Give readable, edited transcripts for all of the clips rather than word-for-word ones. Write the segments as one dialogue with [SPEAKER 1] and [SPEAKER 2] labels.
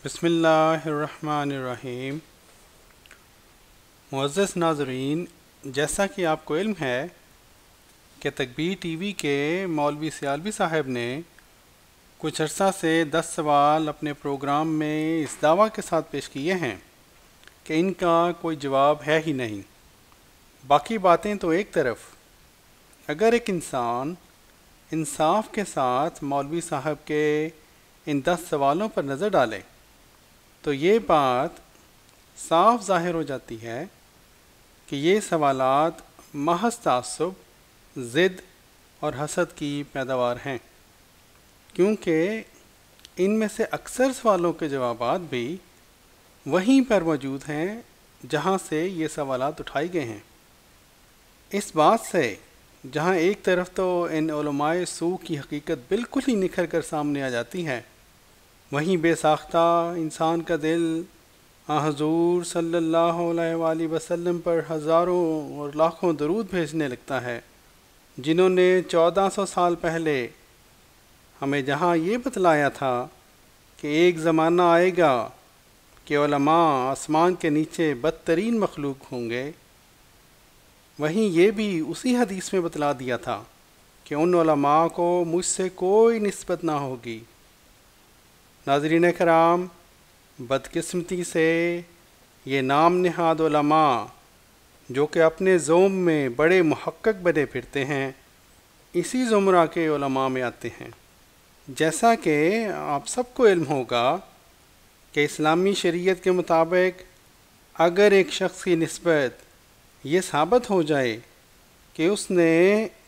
[SPEAKER 1] بسم اللہ الرحمن الرحیم۔ معزز ناظرین، جیسا کہ آپ کو علم ہے کہ تکبیر ٹی وی کے مولوی سیالوی صاحب نے کچھ عرصہ سے 10 سوال اپنے پروگرام میں اس دعویٰ کے ساتھ پیش کیے ہیں کہ ان کا کوئی جواب ہے ہی نہیں۔ باقی باتیں تو ایک طرف، اگر ایک انسان انصاف کے ساتھ مولوی صاحب کے ان 10 سوالوں پر نظر ڈالے تو یہ بات صاف ظاہر ہو جاتی ہے کہ یہ سوالات محض تعصب، ضد اور حسد کی پیداوار ہیں، کیونکہ ان میں سے اکثر سوالوں کے جوابات بھی وہیں پر موجود ہیں جہاں سے یہ سوالات اٹھائے گئے ہیں۔ اس بات سے جہاں ایک طرف تو ان علماء سوء کی حقیقت بالکل ہی نکھر کر سامنے آ جاتی ہے، وہیں بے ساختہ انسان کا دل حضور صلی اللہ علیہ وآلہ وسلم پر ہزاروں اور لاکھوں درود بھیجنے لگتا ہے، جنہوں نے 1400 سال پہلے ہمیں جہاں یہ بتلایا تھا کہ ایک زمانہ آئے گا کہ علماء آسمان کے نیچے بدترین مخلوق ہوں گے، وہیں یہ بھی اسی حدیث میں بتلا دیا تھا کہ ان علماء کو مجھ سے کوئی نسبت نہ ہوگی۔ ناظرین کرام، بدقسمتی سے یہ نام نہاد علماء جو کہ اپنے زوم میں بڑے محقق بنے پھرتے ہیں، اسی زمرہ کے علماء میں آتے ہیں۔ جیسا کہ آپ سب کو علم ہوگا کہ اسلامی شریعت کے مطابق اگر ایک شخص کی نسبت یہ ثابت ہو جائے کہ اس نے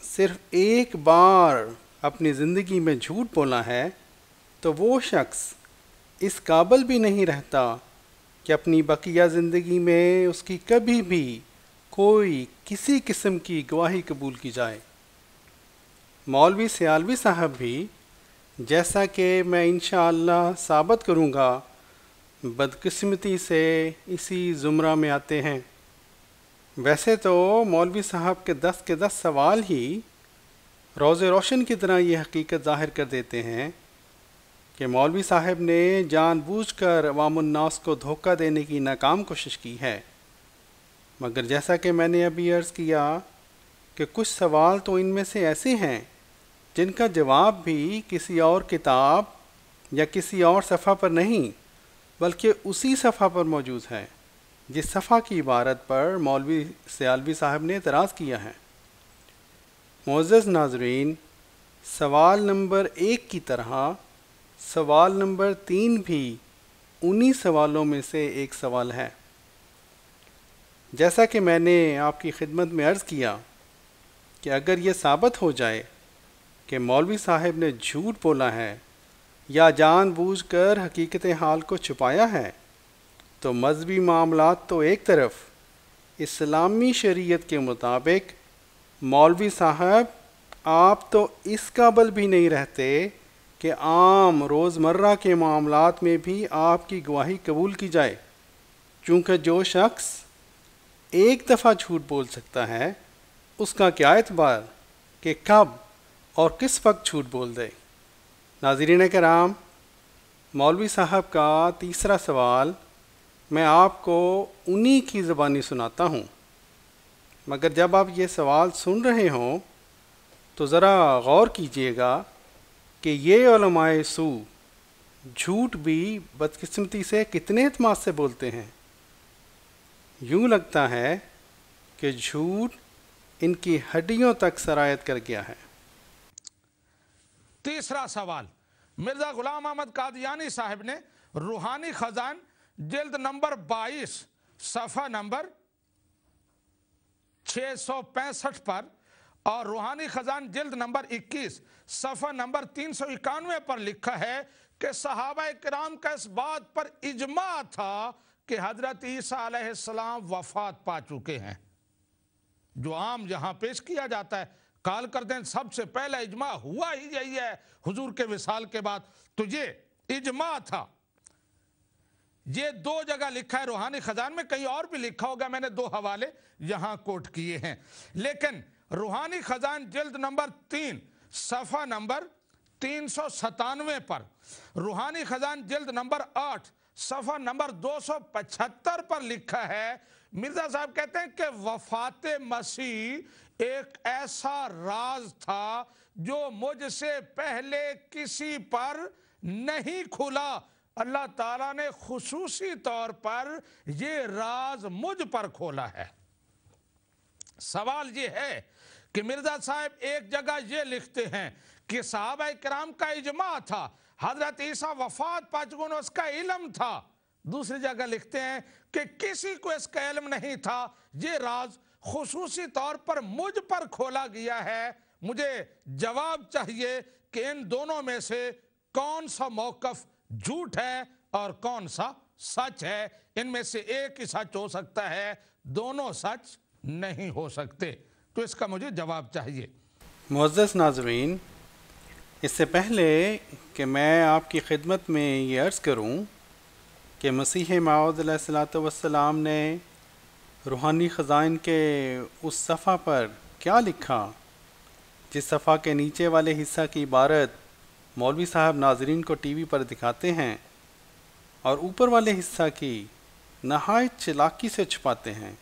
[SPEAKER 1] صرف ایک بار اپنی زندگی میں جھوٹ بولا ہے تو وہ شخص اس قابل بھی نہیں رہتا کہ اپنی بقیہ زندگی میں اس کی کبھی بھی کوئی کسی قسم کی گواہی قبول کی جائے۔ مولوی سیالوی صاحب بھی، جیسا کہ میں انشاءاللہ ثابت کروں گا، بدقسمتی سے اسی زمرہ میں آتے ہیں۔ ویسے تو مولوی صاحب کے 10 کے 10 سوال ہی روز روشن کی طرح یہ حقیقت ظاہر کر دیتے ہیں کہ مولوی صاحب نے جان بوجھ کر عوام الناس کو دھوکہ دینے کی ناکام کوشش کی ہے، مگر جیسا کہ میں نے ابھی عرض کیا کہ کچھ سوال تو ان میں سے ایسے ہیں جن کا جواب بھی کسی اور کتاب یا کسی اور صفحہ پر نہیں بلکہ اسی صفحہ پر موجود ہے جس صفحہ کی عبارت پر مولوی سیالوی صاحب نے اعتراض کیا ہے۔ معزز ناظرین، سوال نمبر 1 کی طرح سوال نمبر 3 بھی انہی سوالوں میں سے ایک سوال ہے۔ جیسا کہ میں نے آپ کی خدمت میں عرض کیا کہ اگر یہ ثابت ہو جائے کہ مولوی صاحب نے جھوٹ بولا ہے یا جان بوجھ کر حقیقت حال کو چھپایا ہے تو مذہبی معاملات تو ایک طرف، اسلامی شریعت کے مطابق مولوی صاحب آپ تو اس قابل بھی نہیں رہتے کہ عام روزمرہ کے معاملات میں بھی آپ کی گواہی قبول کی جائے، چونکہ جو شخص ایک دفعہ جھوٹ بول سکتا ہے اس کا کیا اعتبار کہ کب اور کس وقت جھوٹ بول دے۔ ناظرین کرام، مولوی صاحب کا تیسرا سوال میں آپ کو انہی کی زبانی سناتا ہوں، مگر جب آپ یہ سوال سن رہے ہوں تو ذرا غور کیجئے گا کہ یہ علماء سوء جھوٹ بھی بدقسمتی سے کتنے اعتماد سے بولتے ہیں۔ یوں لگتا ہے کہ جھوٹ ان کی ہڈیوں تک سرایت کر گیا ہے۔
[SPEAKER 2] تیسرا سوال مرزا غلام احمد قادیانی صاحب نے روحانی خزان جلد نمبر 22 صفحہ نمبر 665 پر اور روحانی خزان جلد نمبر 21 صفحہ نمبر 391 پر لکھا ہے کہ صحابہ کرام کا اس بات پر اجماع تھا کہ حضرت عیسیٰ علیہ السلام وفات پا چکے ہیں، جو عام یہاں پیش کیا جاتا ہے۔ کال کر دیں سب سے پہلا اجماع ہوا ہی یہی ہے حضور کے وصال کے بعد، تو یہ اجماع تھا۔ یہ 2 جگہ لکھا ہے روحانی خزان میں، کہیں اور بھی لکھا ہوگا، میں نے 2 حوالے یہاں کوٹ کیے ہیں، لیکن روحانی خزان جلد نمبر 3 صفحہ نمبر 397 پر، روحانی خزان جلد نمبر 8 صفحہ نمبر 275 پر لکھا ہے، مرزا صاحب کہتے ہیں کہ وفات مسیح ایک ایسا راز تھا جو مجھ سے پہلے کسی پر نہیں کھلا، اللہ تعالیٰ نے خصوصی طور پر یہ راز مجھ پر کھولا ہے۔ سوال یہ ہے کہ مرزا صاحب ایک جگہ یہ لکھتے ہیں کہ صحابہ کرام کا اجماع تھا، حضرت عیسیٰ وفات پا چکے اس کا علم تھا، دوسری جگہ لکھتے ہیں کہ کسی کو اس کا علم نہیں تھا، یہ راز خصوصی طور پر مجھ پر کھولا گیا ہے۔ مجھے جواب چاہیے کہ ان دونوں میں سے کون سا موقف جھوٹ ہے اور کون سا سچ ہے؟ ان میں سے ایک ہی سچ ہو سکتا ہے، دونوں سچ نہیں ہو سکتے، تو اس کا مجھے جواب چاہیے۔
[SPEAKER 1] معزز ناظرین، اس سے پہلے کہ میں آپ کی خدمت میں یہ عرض کروں کہ مسیح موعود علیہ الصلوۃ والسلام نے روحانی خزائن کے اس صفحہ پر کیا لکھا جس صفحہ کے نیچے والے حصہ کی عبارت مولوی صاحب ناظرین کو ٹی وی پر دکھاتے ہیں اور اوپر والے حصہ کی نہایت چلاکی سے چھپاتے ہیں،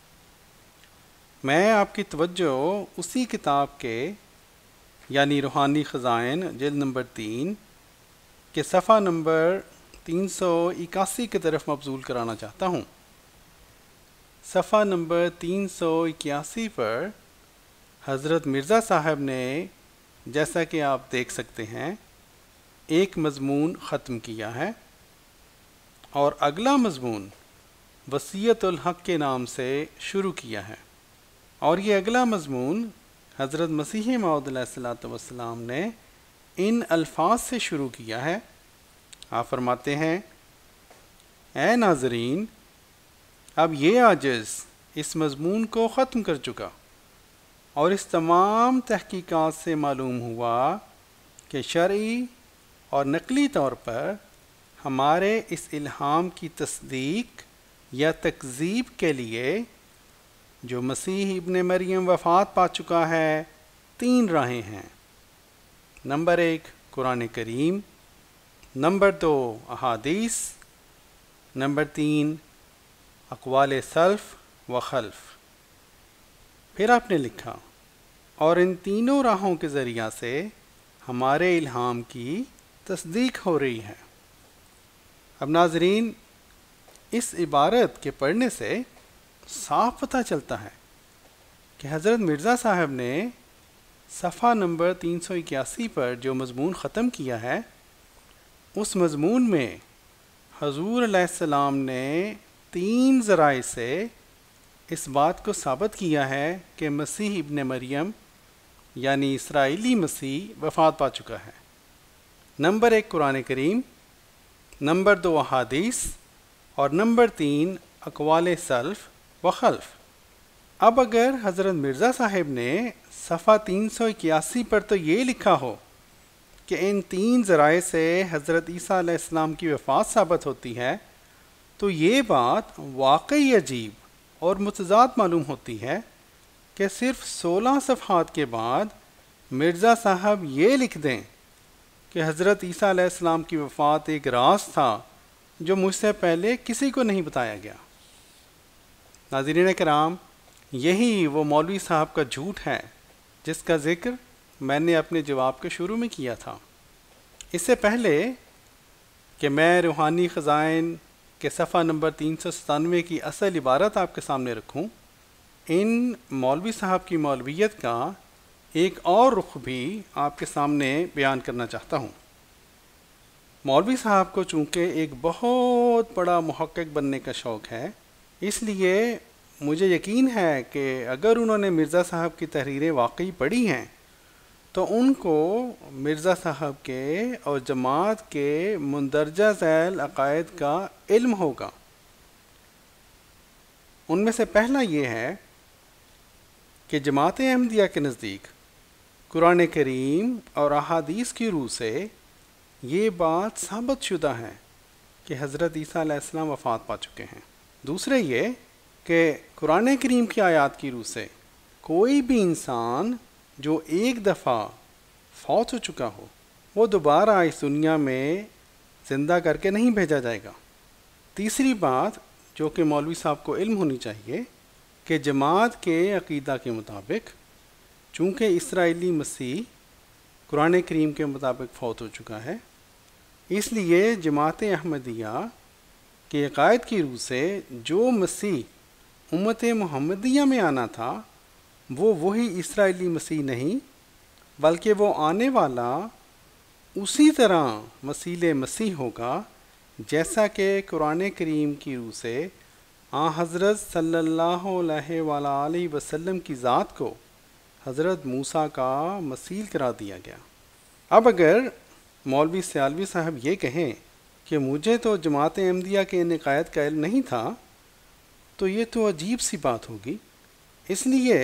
[SPEAKER 1] میں آپ کی توجہ اسی کتاب کے یعنی روحانی خزائن جلد نمبر 3 کے صفحہ نمبر 381 کی طرف مبذول کرانا چاہتا ہوں۔ صفحہ نمبر 381 پر حضرت مرزا صاحب نے، جیسا کہ آپ دیکھ سکتے ہیں، ایک مضمون ختم کیا ہے اور اگلا مضمون وصیت الحق کے نام سے شروع کیا ہے، اور یہ اگلا مضمون حضرت مسیح موعود علیہ الصلوۃ والسلام نے ان الفاظ سے شروع کیا ہے۔ آپ فرماتے ہیں، اے ناظرین، اب یہ عاجز اس مضمون کو ختم کر چکا اور اس تمام تحقیقات سے معلوم ہوا کہ شرعی اور نقلی طور پر ہمارے اس الہام کی تصدیق یا تکذیب کے لیے جو مسیح ابن مریم وفات پا چکا ہے 3 راہیں ہیں۔ نمبر 1 قرآن کریم، نمبر 2 احادیث، نمبر 3 اقوال سلف و خلف۔ پھر آپ نے لکھا، اور ان تینوں راہوں کے ذریعہ سے ہمارے الہام کی تصدیق ہو رہی ہے۔ اب ناظرین، اس عبارت کے پڑھنے سے صاف پتہ چلتا ہے کہ حضرت مرزا صاحب نے صفحہ نمبر 381 پر جو مضمون ختم کیا ہے، اس مضمون میں حضور علیہ السلام نے 3 ذرائع سے اس بات کو ثابت کیا ہے کہ مسیح ابن مریم یعنی اسرائیلی مسیح وفات پا چکا ہے۔ نمبر 1 قرآن کریم، نمبر 2 احادیث، اور نمبر 3 اقوال سلف و خلف۔ اب اگر حضرت مرزا صاحب نے صفحہ 381 پر تو یہ لکھا ہو کہ ان 3 ذرائع سے حضرت عیسیٰ علیہ السلام کی وفات ثابت ہوتی ہے، تو یہ بات واقعی عجیب اور متضاد معلوم ہوتی ہے کہ صرف 16 صفحات کے بعد مرزا صاحب یہ لکھ دیں کہ حضرت عیسیٰ علیہ السلام کی وفات ایک راز تھا جو مجھ سے پہلے کسی کو نہیں بتایا گیا۔ ناظرین کرام، یہی وہ مولوی صاحب کا جھوٹ ہے جس کا ذکر میں نے اپنے جواب کے شروع میں کیا تھا۔ اس سے پہلے کہ میں روحانی خزائن کے صفحہ نمبر 397 کی اصل عبارت آپ کے سامنے رکھوں، ان مولوی صاحب کی مولویت کا ایک اور رخ بھی آپ کے سامنے بیان کرنا چاہتا ہوں۔ مولوی صاحب کو چونکہ ایک بہت بڑا محقق بننے کا شوق ہے، اس لیے مجھے یقین ہے کہ اگر انہوں نے مرزا صاحب کی تحریریں واقعی پڑھی ہیں تو ان کو مرزا صاحب کے اور جماعت کے مندرجہ ذیل عقائد کا علم ہوگا۔ ان میں سے پہلا یہ ہے کہ جماعت احمدیہ کے نزدیک قرآن کریم اور احادیث کی روح سے یہ بات ثابت شدہ ہے کہ حضرت عیسیٰ علیہ السلام وفات پا چکے ہیں۔ دوسرے یہ کہ قرآن کریم کی آیات کی روح سے کوئی بھی انسان جو ایک دفعہ فوت ہو چکا ہو وہ دوبارہ اس دنیا میں زندہ کر کے نہیں بھیجا جائے گا۔ تیسری بات جو کہ مولوی صاحب کو علم ہونی چاہیے کہ جماعت کے عقیدہ کے مطابق چونکہ اسرائیلی مسیح قرآن کریم کے مطابق فوت ہو چکا ہے، اس لیے جماعت احمدیہ کے عقائد کی روح سے جو مسیح امت محمدیہ میں آنا تھا وہ وہی اسرائیلی مسیح نہیں، بلکہ وہ آنے والا اسی طرح مسیح مسیح ہوگا جیسا کہ قرآن کریم کی روح سے حضرت صلی اللہ علیہ وآلہ وسلم کی ذات کو حضرت موسیٰ کا مثیل قرار دیا گیا۔ اب اگر مولوی سیالوی صاحب یہ کہیں کہ مجھے تو جماعت احمدیہ کے ان عقائد کا علم نہیں تھا، تو یہ تو عجیب سی بات ہوگی، اس لیے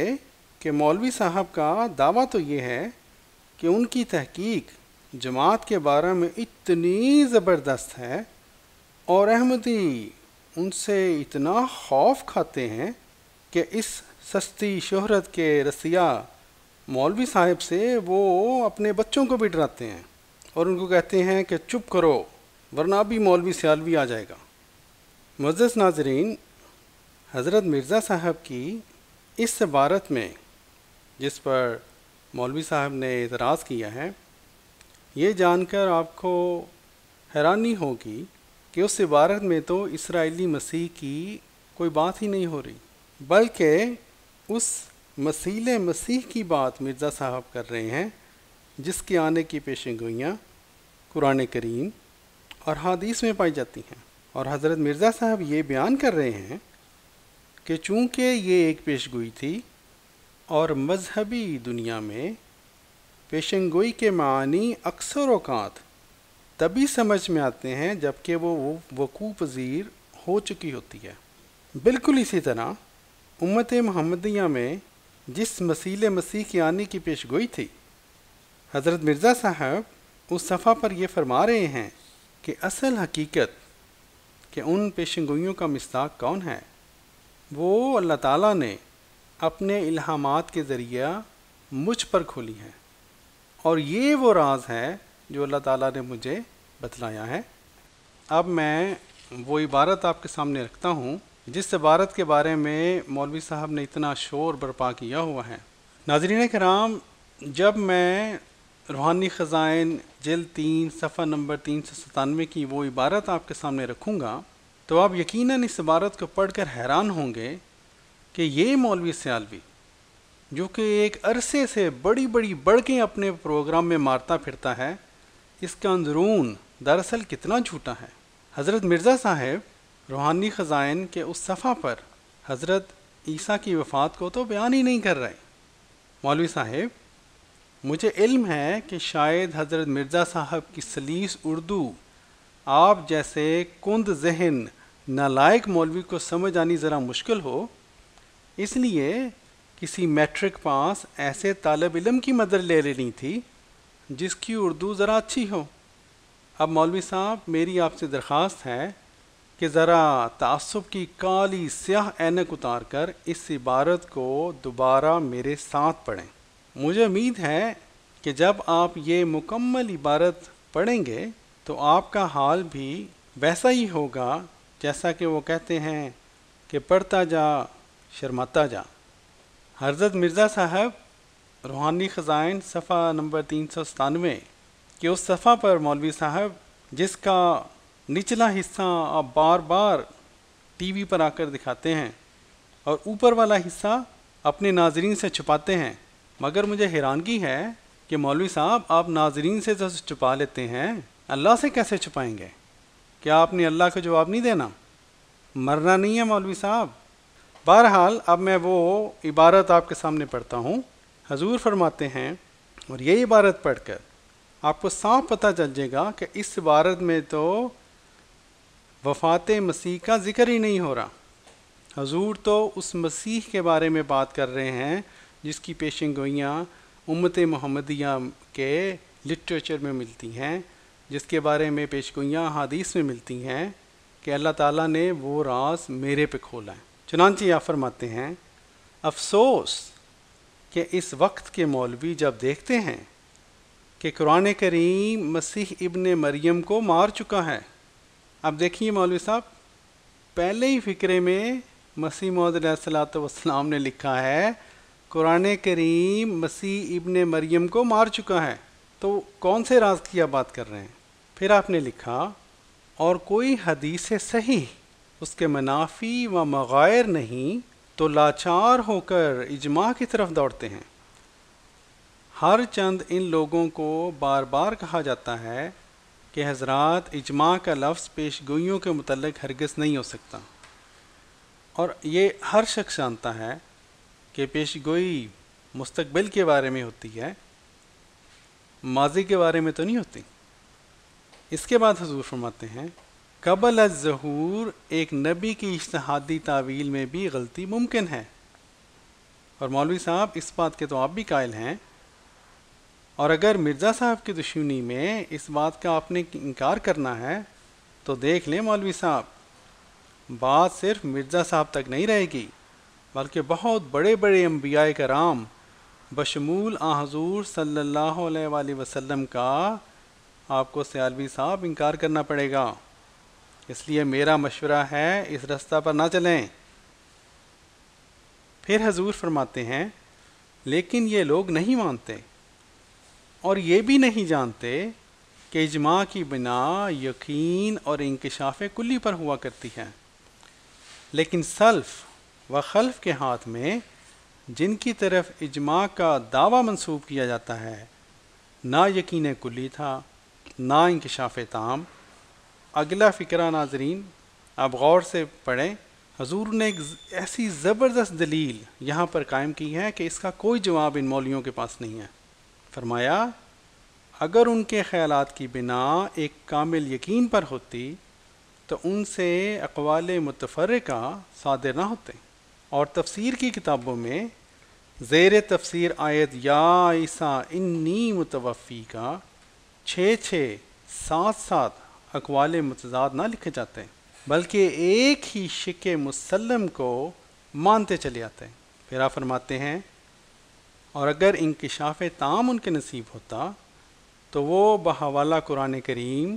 [SPEAKER 1] کہ مولوی صاحب کا دعویٰ تو یہ ہے کہ ان کی تحقیق جماعت کے بارے میں اتنی زبردست ہے اور احمدی ان سے اتنا خوف کھاتے ہیں کہ اس سستی شہرت کے رسیا مولوی صاحب سے وہ اپنے بچوں کو بھی ڈراتے ہیں اور ان کو کہتے ہیں کہ چپ کرو ورنہ بھی مولوی سیالوی آ جائے گا۔ معزز ناظرین، حضرت مرزا صاحب کی اس عبارت میں جس پر مولوی صاحب نے اعتراض کیا ہے، یہ جان کر آپ کو حیرانی ہوگی کہ اس عبارت میں تو اسرائیلی مسیح کی کوئی بات ہی نہیں ہو رہی، بلکہ اس مسیح مسیح کی بات مرزا صاحب کر رہے ہیں جس کے آنے کی پیشن گوئیاں قرآن کریم اور حدیث میں پائی جاتی ہیں۔ اور حضرت مرزا صاحب یہ بیان کر رہے ہیں کہ چونکہ یہ ایک پیش گوئی تھی اور مذہبی دنیا میں پیشن گوئی کے معنی اکثر اوقات تبھی سمجھ میں آتے ہیں جب کہ وہ وقوع پذیر ہو چکی ہوتی ہے۔ بالکل اسی طرح امت محمدیہ میں جس مسیح مسیح کے آنے کی پیش گوئی تھی، حضرت مرزا صاحب اس صفحہ پر یہ فرما رہے ہیں کہ اصل حقیقت کہ ان پیشن گوئیوں کا مصداق کون ہے، وہ اللہ تعالیٰ نے اپنے الہامات کے ذریعہ مجھ پر کھولی ہے، اور یہ وہ راز ہے جو اللہ تعالیٰ نے مجھے بتلایا ہے۔ اب میں وہ عبارت آپ کے سامنے رکھتا ہوں جس عبارت کے بارے میں مولوی صاحب نے اتنا شور برپا کیا ہوا ہے۔ ناظرین کرام، جب میں روحانی خزائن جلد 3 صفحہ نمبر 397 کی وہ عبارت آپ کے سامنے رکھوں گا تو آپ یقیناً اس عبارت کو پڑھ کر حیران ہوں گے کہ یہ مولوی سیالوی جو کہ ایک عرصے سے بڑی بڑی بڑکیں اپنے پروگرام میں مارتا پھرتا ہے، اس کا اندرون دراصل کتنا جھوٹا ہے۔ حضرت مرزا صاحب روحانی خزائن کے اس صفحہ پر حضرت عیسیٰ کی وفات کو تو بیان ہی نہیں کر رہے۔ مولوی صاحب، مجھے علم ہے کہ شاید حضرت مرزا صاحب کی سلیس اردو آپ جیسے کند ذہن نالائق مولوی کو سمجھ آنی ذرا مشکل ہو، اس لیے کسی میٹرک پاس ایسے طالب علم کی مدد لے لینی تھی جس کی اردو ذرا اچھی ہو۔ اب مولوی صاحب، میری آپ سے درخواست ہے کہ ذرا تعصب کی کالی سیاہ اینک اتار کر اس عبارت کو دوبارہ میرے ساتھ پڑھیں۔ مجھے امید ہے کہ جب آپ یہ مکمل عبارت پڑھیں گے تو آپ کا حال بھی ویسا ہی ہوگا جیسا کہ وہ کہتے ہیں کہ پڑھتا جا شرماتا جا۔ حضرت مرزا صاحب روحانی خزائن صفحہ نمبر 397 کہ اس صفحہ پر مولوی صاحب جس کا نچلا حصہ آپ بار بار ٹی وی پر آ کر دکھاتے ہیں اور اوپر والا حصہ اپنے ناظرین سے چھپاتے ہیں، مگر مجھے حیرانگی ہے کہ مولوی صاحب آپ ناظرین سے تو چھپا لیتے ہیں، اللہ سے کیسے چھپائیں گے؟ کیا آپ نے اللہ کو جواب نہیں دینا؟ مرنا نہیں ہے مولوی صاحب۔ بہرحال اب میں وہ عبارت آپ کے سامنے پڑھتا ہوں۔ حضور فرماتے ہیں، اور یہ عبارت پڑھ کر آپ کو صاف پتہ چل جائے گا کہ اس عبارت میں تو وفات مسیح کا ذکر ہی نہیں ہو رہا۔ حضور تو اس مسیح کے بارے میں بات کر رہے ہیں جس کی پیشن گوئیاں امت محمدیہ کے لٹریچر میں ملتی ہیں، جس کے بارے میں پیش گوئیاں حدیث میں ملتی ہیں کہ اللہ تعالیٰ نے وہ راز میرے پہ کھولا ہے۔ چنانچہ آپ فرماتے ہیں، افسوس کہ اس وقت کے مولوی جب دیکھتے ہیں کہ قرآن کریم مسیح ابن مریم کو مار چکا ہے۔ اب دیکھیے مولوی صاحب، پہلے ہی فقرے میں مسیح موعود علیہ الصلوۃ والسلام نے لکھا ہے قرآن کریم مسیح ابن مریم کو مار چکا ہے، تو کون سے راز کی آپ بات کر رہے ہیں؟ پھر آپ نے لکھا اور کوئی حدیث صحیح اس کے منافی و مغائر نہیں تو لاچار ہو کر اجماع کی طرف دوڑتے ہیں۔ ہر چند ان لوگوں کو بار بار کہا جاتا ہے کہ حضرات اجماع کا لفظ پیش گوئیوں کے متعلق ہرگز نہیں ہو سکتا، اور یہ ہر شخص جانتا ہے کہ پیش گوئی مستقبل کے بارے میں ہوتی ہے، ماضی کے بارے میں تو نہیں ہوتی۔ اس کے بعد حضور فرماتے ہیں قبل الظہور ایک نبی کی اجتہادی تعویل میں بھی غلطی ممکن ہے، اور مولوی صاحب اس بات کے تو آپ بھی قائل ہیں، اور اگر مرزا صاحب کی دشمنی میں اس بات کا آپ نے انکار کرنا ہے تو دیکھ لیں مولوی صاحب، بات صرف مرزا صاحب تک نہیں رہے گی بلکہ بہت بڑے بڑے انبیاء کرام بشمول حضور صلی اللہ علیہ وآلہ وسلم کا آپ کو سیالوی صاحب انکار کرنا پڑے گا۔ اس لیے میرا مشورہ ہے اس رستہ پر نہ چلیں۔ پھر حضور فرماتے ہیں لیکن یہ لوگ نہیں مانتے اور یہ بھی نہیں جانتے کہ اجماع کی بنا یقین اور انکشاف کلی پر ہوا کرتی ہے، لیکن سلف و خلف کے ہاتھ میں جن کی طرف اجماع کا دعویٰ منسوب کیا جاتا ہے نہ یقین کلی تھا نہ انکشاف تام۔ اگلا فقرہ ناظرین آپ غور سے پڑھیں، حضور نے ایک ایسی زبردست دلیل یہاں پر قائم کی ہے کہ اس کا کوئی جواب ان مولویوں کے پاس نہیں ہے۔ فرمایا اگر ان کے خیالات کی بنا ایک کامل یقین پر ہوتی تو ان سے اقوال متفرقہ صادر نہ ہوتے، اور تفسیر کی کتابوں میں زیر تفسیر آیت یا عیسیٰ انی متوفی کا 6 7 اقوال متضاد نہ لکھے جاتے بلکہ ایک ہی شک مسلم کو مانتے چلے آتے ہیں۔ پھر آپ فرماتے ہیں اور اگر انکشاف تام ان کے نصیب ہوتا تو وہ بحوالہ قرآن کریم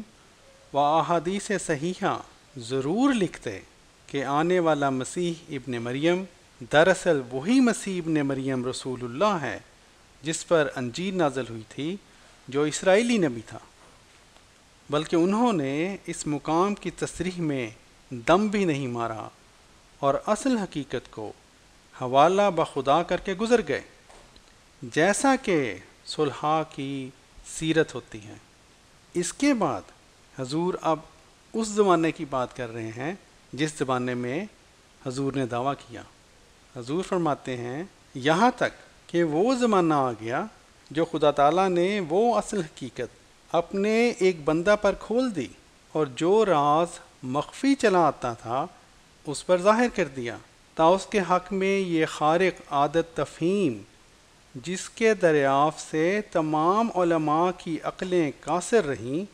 [SPEAKER 1] و احادیث صحیحہ ضرور لکھتے کہ آنے والا مسیح ابن مریم دراصل وہی مسیح ابن مریم رسول اللہ ہے جس پر انجیل نازل ہوئی تھی، جو اسرائیلی نبی تھا، بلکہ انہوں نے اس مقام کی تصریح میں دم بھی نہیں مارا اور اصل حقیقت کو حوالہ بخدا کر کے گزر گئے، جیسا کہ صلحاء کی سیرت ہوتی ہے۔ اس کے بعد حضور اب اس زمانے کی بات کر رہے ہیں جس زمانے میں حضور نے دعویٰ کیا۔ حضور فرماتے ہیں یہاں تک کہ وہ زمانہ آ گیا جو خدا تعالیٰ نے وہ اصل حقیقت اپنے ایک بندہ پر کھول دی اور جو راز مخفی چلا آتا تھا اس پر ظاہر کر دیا، تا اس کے حق میں یہ خارق عادت تفہیم جس کے دریافت سے تمام علماء کی عقلیں قاصر رہیں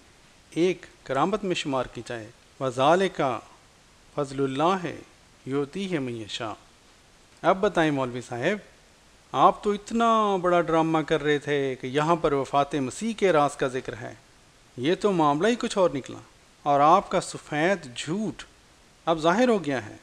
[SPEAKER 1] ایک کرامت میں شمار کی جائے۔ وذالک فضل اللہ یؤتیہ من یشاء۔ اب بتائیں مولوی صاحب، آپ تو اتنا بڑا ڈرامہ کر رہے تھے کہ یہاں پر وفات مسیح کے راز کا ذکر ہے، یہ تو معاملہ ہی کچھ اور نکلا، اور آپ کا سفید جھوٹ اب ظاہر ہو گیا ہے۔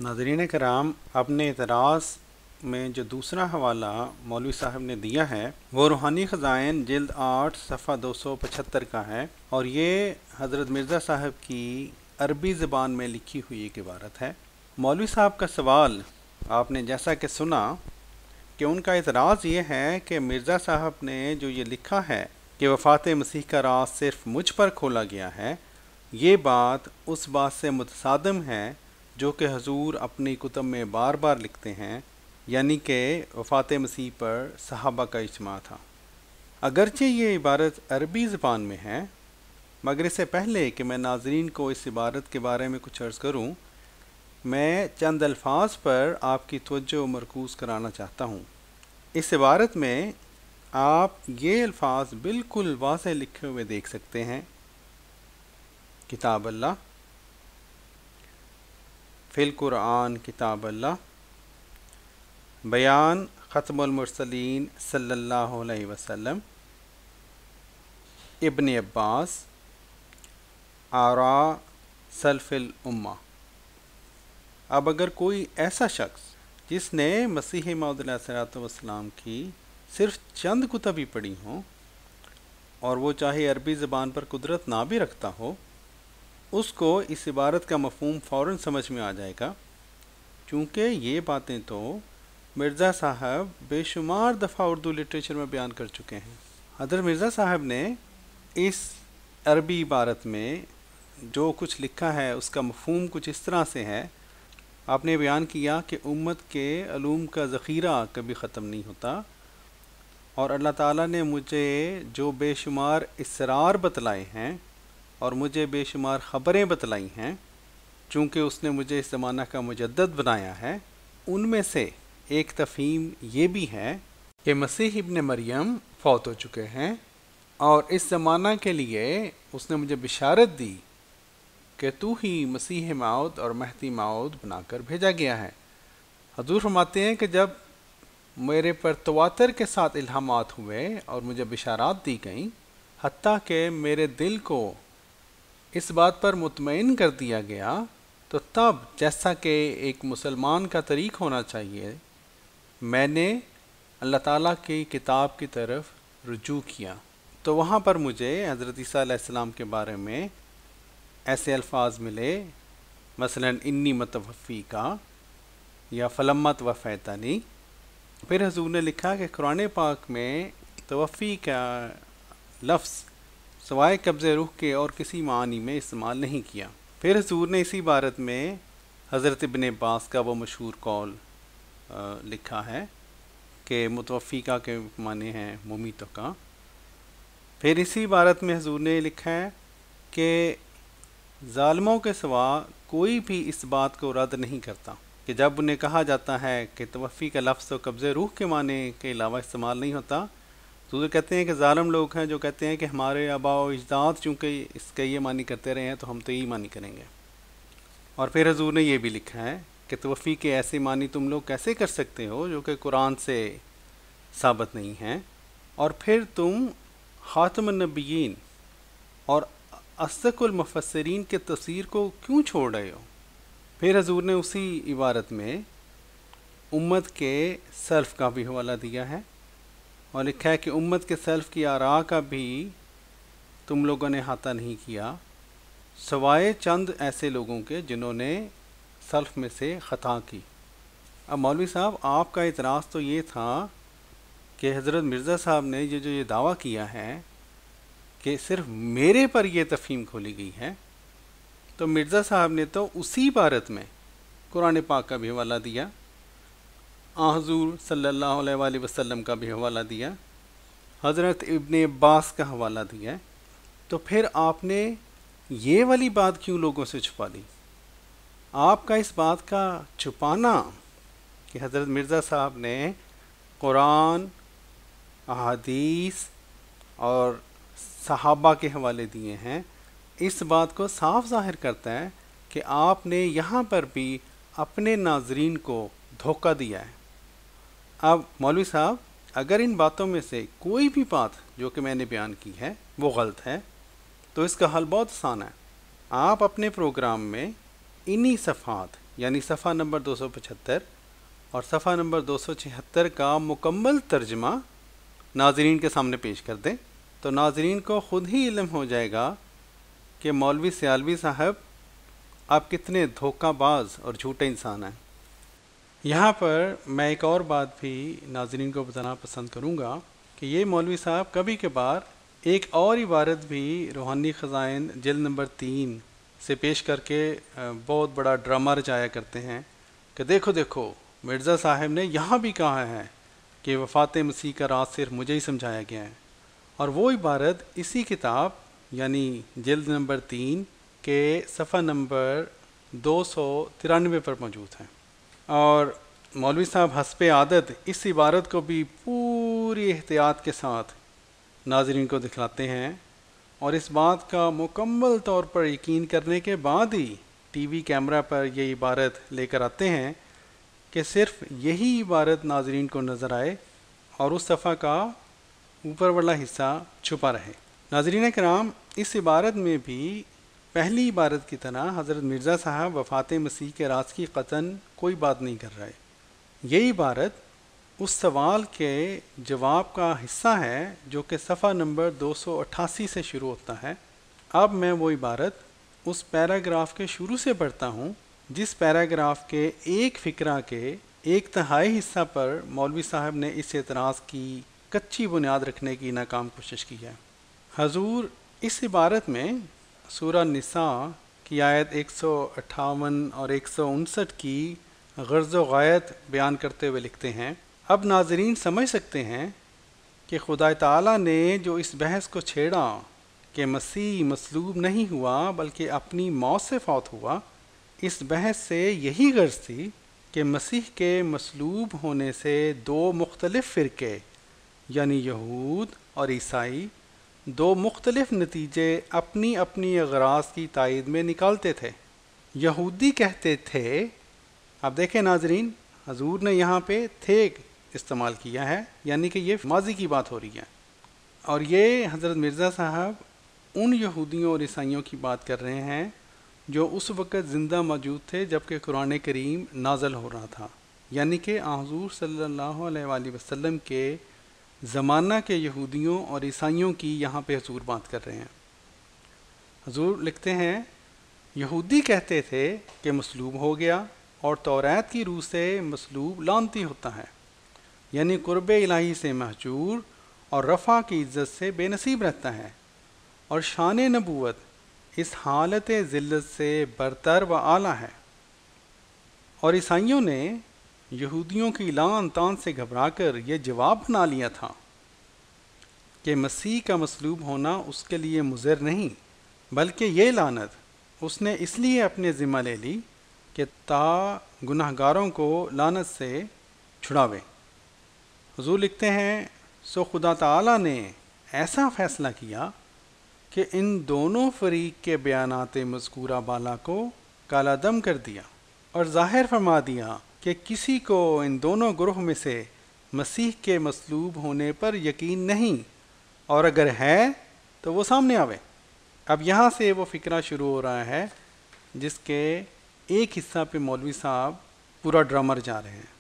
[SPEAKER 1] ناظرین کرام، اپنے اعتراض میں جو دوسرا حوالہ مولوی صاحب نے دیا ہے وہ روحانی خزائن جلد 8 صفحہ 275 کا ہے، اور یہ حضرت مرزا صاحب کی عربی زبان میں لکھی ہوئی ایک عبارت ہے۔ مولوی صاحب کا سوال آپ نے جیسا کہ سنا کہ ان کا اعتراض یہ ہے کہ مرزا صاحب نے جو یہ لکھا ہے کہ وفات مسیح کا راز صرف مجھ پر کھولا گیا ہے، یہ بات اس بات سے متصادم ہے جو کہ حضور اپنی کتب میں بار بار لکھتے ہیں، یعنی کہ وفات مسیح پر صحابہ کا اجماع تھا۔ اگرچہ یہ عبارت عربی زبان میں ہے، مگر اس سے پہلے کہ میں ناظرین کو اس عبارت کے بارے میں کچھ عرض کروں، میں چند الفاظ پر آپ کی توجہ مرکوز کرانا چاہتا ہوں۔ اس عبارت میں آپ یہ الفاظ بالکل واضح لکھے ہوئے دیکھ سکتے ہیں: کتاب اللہ، فی القرآن کتاب اللہ، بیان ختم المرسلین صلی اللہ علیہ وسلم، ابن عباس، آراء سلف الامہ۔ اب اگر کوئی ایسا شخص جس نے مسیح موعود علیہ الصلوۃ والسلام کی صرف چند کتب ہی پڑھی ہوں اور وہ چاہے عربی زبان پر قدرت نہ بھی رکھتا ہو، اس کو اس عبارت کا مفہوم فوراً سمجھ میں آ جائے گا، چونکہ یہ باتیں تو مرزا صاحب بے شمار دفعہ اردو لٹریچر میں بیان کر چکے ہیں۔ حضرت مرزا صاحب نے اس عربی عبارت میں جو کچھ لکھا ہے اس کا مفہوم کچھ اس طرح سے ہے۔ آپ نے بیان کیا کہ امت کے علوم کا ذخیرہ کبھی ختم نہیں ہوتا، اور اللہ تعالیٰ نے مجھے جو بے شمار اسرار بتلائے ہیں اور مجھے بے شمار خبریں بتلائی ہیں، چونکہ اس نے مجھے اس زمانہ کا مجدد بنایا ہے، ان میں سے ایک تفہیم یہ بھی ہے کہ مسیح ابن مریم فوت ہو چکے ہیں، اور اس زمانہ کے لیے اس نے مجھے بشارت دی کہ تو ہی مسیح موعود اور مہدی موعود بنا کر بھیجا گیا ہے۔ حضور فرماتے ہیں کہ جب میرے پر تواتر کے ساتھ الہامات ہوئے اور مجھے بشارات دی گئیں، حتیٰ کہ میرے دل کو اس بات پر مطمئن کر دیا گیا، تو تب جیسا کہ ایک مسلمان کا طریق ہونا چاہیے، میں نے اللہ تعالیٰ کی کتاب کی طرف رجوع کیا، تو وہاں پر مجھے حضرت عیسیٰ علیہ السلام کے بارے میں ایسے الفاظ ملے، مثلا انی متوفی کا یا فلمت وفیتنی۔ پھر حضور نے لکھا کہ قرآن پاک میں توفی کا لفظ سوائے قبض روح کے اور کسی معنی میں استعمال نہیں کیا۔ پھر حضور نے اسی عبارت میں حضرت ابن عباس کا وہ مشہور قول لکھا ہے کہ متوفی کا کے معنی ہیں ممیتوں کا۔ پھر اسی عبارت میں حضور نے لکھا ہے کہ ظالموں کے سوا کوئی بھی اس بات کو رد نہیں کرتا کہ جب انہیں کہا جاتا ہے کہ توفی کا لفظ تو قبض روح کے معنی کے علاوہ استعمال نہیں ہوتا، تو حضور کہتے ہیں کہ ظالم لوگ ہیں جو کہتے ہیں کہ ہمارے آباء و اجداد چونکہ اس کا یہ معنی کرتے رہے ہیں تو ہم تو یہی معنی کریں گے۔ اور پھر حضور نے یہ بھی لکھا ہے کہ توفی کے ایسے معنی تم لوگ کیسے کر سکتے ہو جو کہ قرآن سے ثابت نہیں ہیں، اور پھر تم خاتم النبیین اور اصدق المفسرین کے تفسیر کو کیوں چھوڑ رہے ہو؟ پھر حضور نے اسی عبارت میں امت کے سلف کا بھی حوالہ دیا ہے اور لکھا ہے کہ امت کے سلف کی آراء کا بھی تم لوگوں نے احاطہ نہیں کیا، سوائے چند ایسے لوگوں کے جنہوں نے سلف میں سے خطا کی۔ اب مولوی صاحب آپ کا اعتراض تو یہ تھا کہ حضرت مرزا صاحب نے یہ دعویٰ کیا ہے کہ صرف میرے پر یہ تفہیم کھولی گئی ہے، تو مرزا صاحب نے تو اسی عبارت میں قرآن پاک کا بھی حوالہ دیا، حضور صلی اللہ علیہ وآلہ وسلم کا بھی حوالہ دیا، حضرت ابن عباس کا حوالہ دیا، تو پھر آپ نے یہ والی بات کیوں لوگوں سے چھپا دی؟ آپ کا اس بات کا چھپانا کہ حضرت مرزا صاحب نے قرآن، احادیث اور صحابہ کے حوالے دیے ہیں، اس بات کو صاف ظاہر کرتا ہے کہ آپ نے یہاں پر بھی اپنے ناظرین کو دھوکہ دیا ہے۔ اب مولوی صاحب اگر ان باتوں میں سے کوئی بھی بات جو کہ میں نے بیان کی ہے وہ غلط ہے تو اس کا حل بہت آسان ہے۔ آپ اپنے پروگرام میں انہی صفحات یعنی صفحہ نمبر 275 اور صفحہ نمبر 276 کا مکمل ترجمہ ناظرین کے سامنے پیش کر دیں، تو ناظرین کو خود ہی علم ہو جائے گا کہ مولوی سیالوی صاحب آپ کتنے دھوکہ باز اور جھوٹے انسان ہیں۔ یہاں پر میں ایک اور بات بھی ناظرین کو بتانا پسند کروں گا کہ یہ مولوی صاحب کبھی کبھار ایک اور عبارت بھی روحانی خزائن جلد نمبر 3 سے پیش کر کے بہت بڑا ڈرامہ رچایا کرتے ہیں کہ دیکھو دیکھو مرزا صاحب نے یہاں بھی کہا ہے کہ وفات مسیح کا راز صرف مجھے ہی سمجھایا گیا ہے، اور وہ عبارت اسی کتاب یعنی جلد نمبر 3 کے صفحہ نمبر 293 پر موجود ہے۔ اور مولوی صاحب حسب عادت اس عبارت کو بھی پوری احتیاط کے ساتھ ناظرین کو دکھلاتے ہیں، اور اس بات کا مکمل طور پر یقین کرنے کے بعد ہی ٹی وی کیمرہ پر یہ عبارت لے کر آتے ہیں کہ صرف یہی عبارت ناظرین کو نظر آئے اور اس صفحہ کا اوپر والا حصہ چھپا رہے۔ ناظرین کرام، اس عبارت میں بھی پہلی عبارت کی طرح حضرت مرزا صاحب وفات مسیح کے راز کی قطعاً کوئی بات نہیں کر رہے۔ یہ عبارت اس سوال کے جواب کا حصہ ہے جو کہ صفحہ نمبر 288 سے شروع ہوتا ہے۔ اب میں وہ عبارت اس پیراگراف کے شروع سے پڑھتا ہوں جس پیراگراف کے ایک فقرہ کے ایک تہائی حصہ پر مولوی صاحب نے اس اعتراض کی کچی بنیاد رکھنے کی ناکام کوشش کی ہے۔ حضور اس عبارت میں سورہ نساء کی آیت 158 اور 159 کی غرض و غایت بیان کرتے ہوئے لکھتے ہیں، اب ناظرین سمجھ سکتے ہیں کہ خدا تعالیٰ نے جو اس بحث کو چھیڑا کہ مسیح مصلوب نہیں ہوا بلکہ اپنی موت سے فوت ہوا، اس بحث سے یہی غرض تھی کہ مسیح کے مصلوب ہونے سے دو مختلف فرقے یعنی یہود اور عیسائی دو مختلف نتیجے اپنی اپنی اغراض کی تائید میں نکالتے تھے۔ یہودی کہتے تھے، اب دیکھیں ناظرین، حضور نے یہاں پہ تھے استعمال کیا ہے، یعنی کہ یہ ماضی کی بات ہو رہی ہے، اور یہ حضرت مرزا صاحب ان یہودیوں اور عیسائیوں کی بات کر رہے ہیں جو اس وقت زندہ موجود تھے جبکہ قرآن کریم نازل ہو رہا تھا، یعنی کہ حضور صلی اللہ علیہ وآلہ وسلم کے زمانہ کے یہودیوں اور عیسائیوں کی یہاں پہ حضور بات کر رہے ہیں۔ حضور لکھتے ہیں، یہودی کہتے تھے کہ مصلوب ہو گیا اور توریت کی روح سے مصلوب لعنتی ہوتا ہے، یعنی قرب الہی سے محجور اور رفع کی عزت سے بے نصیب رہتا ہے، اور شان نبوت اس حالت ذلت سے برتر و اعلیٰ ہے۔ اور عیسائیوں نے یہودیوں کی لعن طعن سے گھبرا کر یہ جواب بنا لیا تھا کہ مسیح کا مصلوب ہونا اس کے لیے مضر نہیں، بلکہ یہ لعنت اس نے اس لیے اپنے ذمہ لے لی کہ تا گناہ گاروں کو لعنت سے چھڑاوے۔ حضور لکھتے ہیں، سو خدا تعالیٰ نے ایسا فیصلہ کیا کہ ان دونوں فریق کے بیانات مذکورہ بالا کو کالا دم کر دیا اور ظاہر فرما دیا کہ کسی کو ان دونوں گروہ میں سے مسیح کے مصلوب ہونے پر یقین نہیں، اور اگر ہے تو وہ سامنے آوے۔ اب یہاں سے وہ فقرہ شروع ہو رہا ہے جس کے ایک حصہ پہ مولوی صاحب پورا ڈرامر جا رہے ہیں۔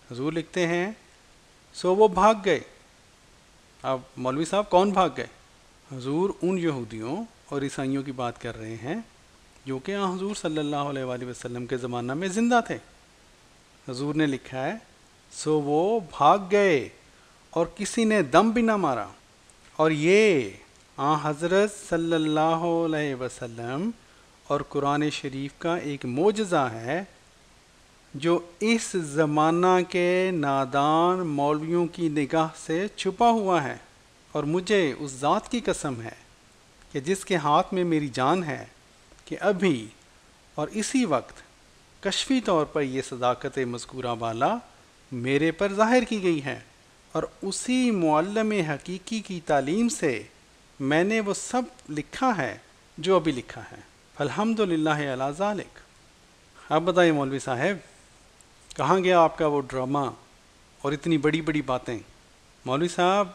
[SPEAKER 1] حضور لکھتے ہیں، سو وہ بھاگ گئے۔ اب مولوی صاحب کون بھاگ گئے؟ حضور ان یہودیوں اور عیسائیوں کی بات کر رہے ہیں جو کہ حضور صلی اللہ علیہ وآلہ وسلم کے زمانہ میں زندہ تھے۔ حضور نے لکھا ہے، سو وہ بھاگ گئے اور کسی نے دم بھی نہ مارا، اور یہ حضرت صلی اللہ علیہ وسلم اور قرآن شریف کا ایک معجزہ ہے جو اس زمانہ کے نادان مولویوں کی نگاہ سے چھپا ہوا ہے، اور مجھے اس ذات کی قسم ہے کہ جس کے ہاتھ میں میری جان ہے کہ ابھی اور اسی وقت کشفی طور پر یہ صداقت مذکورہ بالا میرے پر ظاہر کی گئی ہے، اور اسی معلم حقیقی کی تعلیم سے میں نے وہ سب لکھا ہے جو ابھی لکھا ہے۔ الحمدللہ علی ذالک۔ اب بتائیں مولوی صاحب، کہاں گیا آپ کا وہ ڈرامہ اور اتنی بڑی بڑی باتیں؟ مولوی صاحب،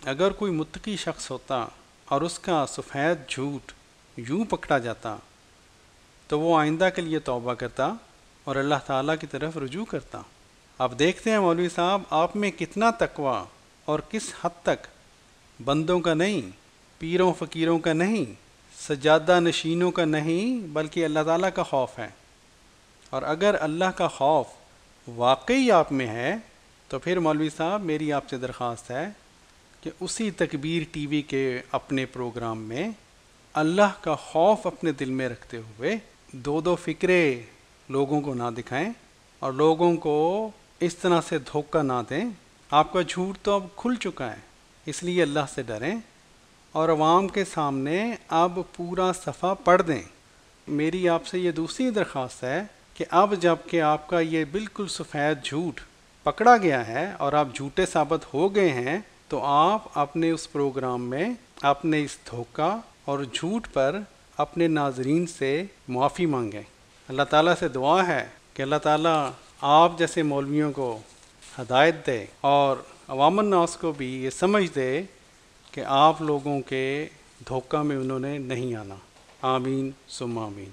[SPEAKER 1] اگر کوئی متقی شخص ہوتا اور اس کا سفید جھوٹ یوں پکڑا جاتا تو وہ آئندہ کے لیے توبہ کرتا اور اللہ تعالیٰ کی طرف رجوع کرتا۔ آپ دیکھتے ہیں مولوی صاحب، آپ میں کتنا تقویٰ اور کس حد تک بندوں کا نہیں، پیروں فقیروں کا نہیں، سجادہ نشینوں کا نہیں، بلکہ اللہ تعالیٰ کا خوف ہے۔ اور اگر اللہ کا خوف واقعی آپ میں ہے تو پھر مولوی صاحب میری آپ سے درخواست ہے کہ اسی تکبیر ٹی وی کے اپنے پروگرام میں اللہ کا خوف اپنے دل میں رکھتے ہوئے دو دو فکرے لوگوں کو نہ دکھائیں اور لوگوں کو اس طرح سے دھوکہ نہ دیں۔ آپ کا جھوٹ تو اب کھل چکا ہے، اس لیے اللہ سے ڈریں اور عوام کے سامنے اب پورا صفحہ پڑھ دیں۔ میری آپ سے یہ دوسری درخواست ہے کہ اب جب کہ آپ کا یہ بالکل سفید جھوٹ پکڑا گیا ہے اور آپ جھوٹے ثابت ہو گئے ہیں، تو آپ اپنے اس پروگرام میں اپنے اس دھوکہ اور جھوٹ پر اپنے ناظرین سے معافی مانگیں۔ اللہ تعالیٰ سے دعا ہے کہ اللہ تعالیٰ آپ جیسے مولویوں کو ہدایت دے اور عوام الناس کو بھی یہ سمجھ دے کہ آپ لوگوں کے دھوکہ میں انہوں نے نہیں آنا۔ آمین ثم آمین.